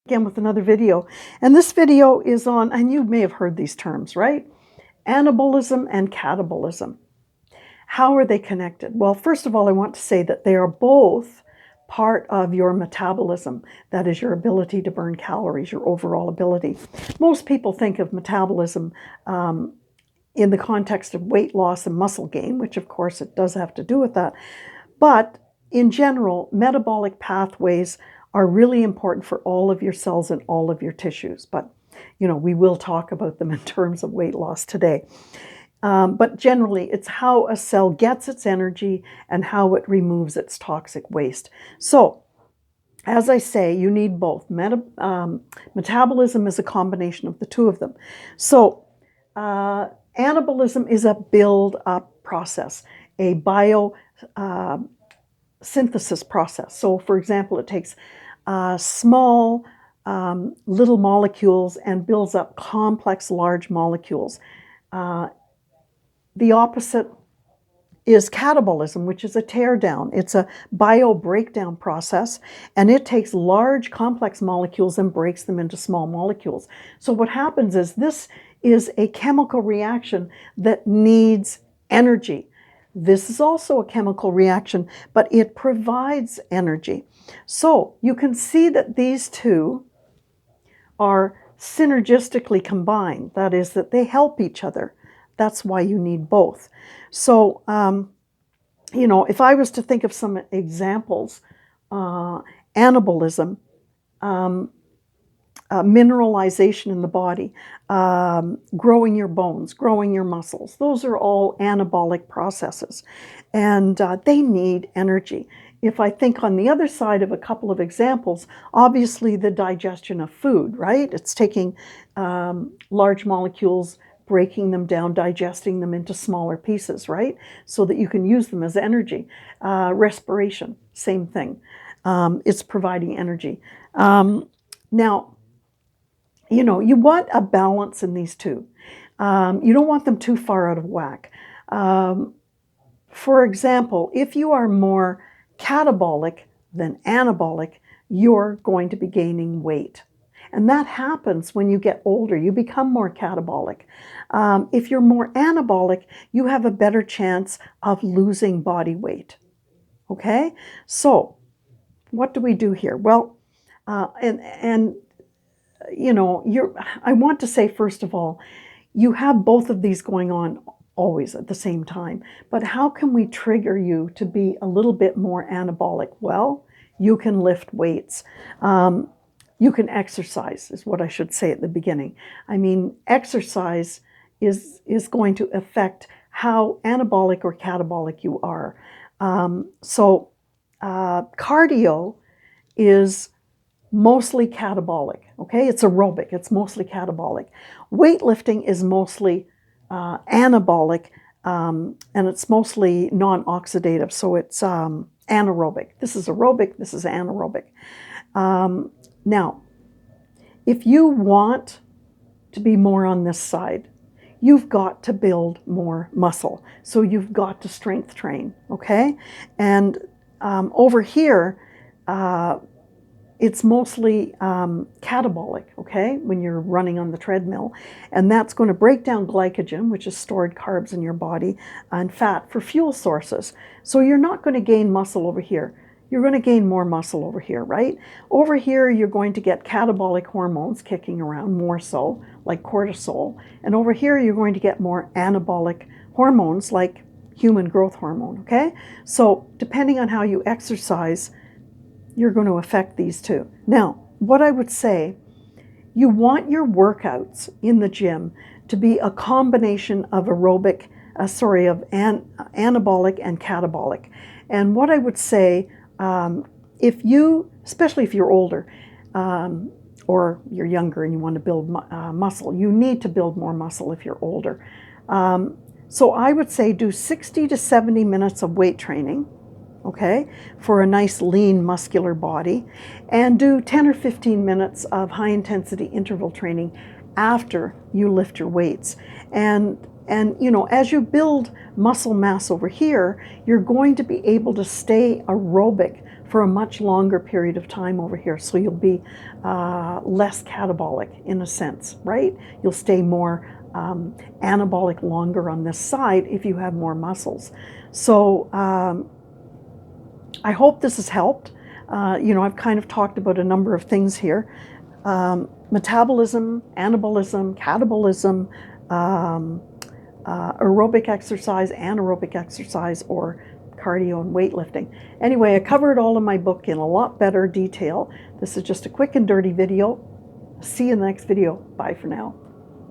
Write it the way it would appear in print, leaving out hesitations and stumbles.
Again with another video, and this video is on, and you may have heard these terms, right? Anabolism and catabolism. How are they connected? Well, first of all, I want to say that they are both part of your metabolism. That is your ability to burn calories, your overall ability. Most people think of metabolism in the context of weight loss and muscle gain, which of course it does have to do with that. But in general, metabolic pathways are really important for all of your cells and all of your tissues. But, we will talk about them in terms of weight loss today. But generally, it's how a cell gets its energy and how it removes its toxic waste. So, as I say, you need both. Metabolism is a combination of the two of them. So, anabolism is a build-up process, a biosynthesis process. So, for example, it takes small little molecules and builds up complex large molecules. The opposite is catabolism, which is a tear down. It's a bio breakdown process, and it takes large complex molecules and breaks them into small molecules. So what happens is this is a chemical reaction that needs energy. This is also a chemical reaction, but it provides energy. So you can see that these two are synergistically combined. That is, that they help each other. That's why you need both. So, if I was to think of some examples, anabolism, mineralization in the body, growing your bones, growing your muscles. Those are all anabolic processes, and they need energy. If I think on the other side of a couple of examples, obviously the digestion of food, right? It's taking large molecules, breaking them down, digesting them into smaller pieces, right? So that you can use them as energy. Respiration, same thing. It's providing energy. Now, you want a balance in these two. You don't want them too far out of whack. For example, if you are more catabolic than anabolic, you're going to be gaining weight. And that happens when you get older. You become more catabolic. If you're more anabolic, you have a better chance of losing body weight. Okay? So, what do we do here? Well, I want to say, first of all, you have both of these going on always at the same time. But how can we trigger you to be a little bit more anabolic? Well, you can lift weights. You can exercise, is what I should say at the beginning. I mean, exercise is going to affect how anabolic or catabolic you are. Cardio is mostly catabolic, okay? It's aerobic, it's mostly catabolic. Weightlifting is mostly anabolic, and it's mostly non-oxidative, so it's anaerobic. This is aerobic, this is anaerobic. Now, if you want to be more on this side, you've got to build more muscle. So you've got to strength train, okay? And over here, it's mostly catabolic, okay, when you're running on the treadmill. And that's going to break down glycogen, which is stored carbs in your body, and fat for fuel sources. So you're not going to gain muscle over here. You're going to gain more muscle over here, right? Over here, you're going to get catabolic hormones kicking around more so, like cortisol. And over here, you're going to get more anabolic hormones like human growth hormone, okay? So depending on how you exercise, you're going to affect these two. Now, what I would say, you want your workouts in the gym to be a combination of anabolic and catabolic. And what I would say, especially if you're older or you're younger and you want to build muscle, you need to build more muscle if you're older. So I would say do 60 to 70 minutes of weight training, okay, for a nice lean muscular body, and do 10 or 15 minutes of high intensity interval training after you lift your weights. And as you build muscle mass over here, you're going to be able to stay aerobic for a much longer period of time over here. So you'll be less catabolic in a sense, right? You'll stay more anabolic longer on this side if you have more muscles. So I hope this has helped. I've kind of talked about a number of things here. Metabolism, anabolism, catabolism, aerobic exercise, anaerobic exercise, or cardio and weightlifting. Anyway, I cover it all in my book in a lot better detail. This is just a quick and dirty video. See you in the next video. Bye for now.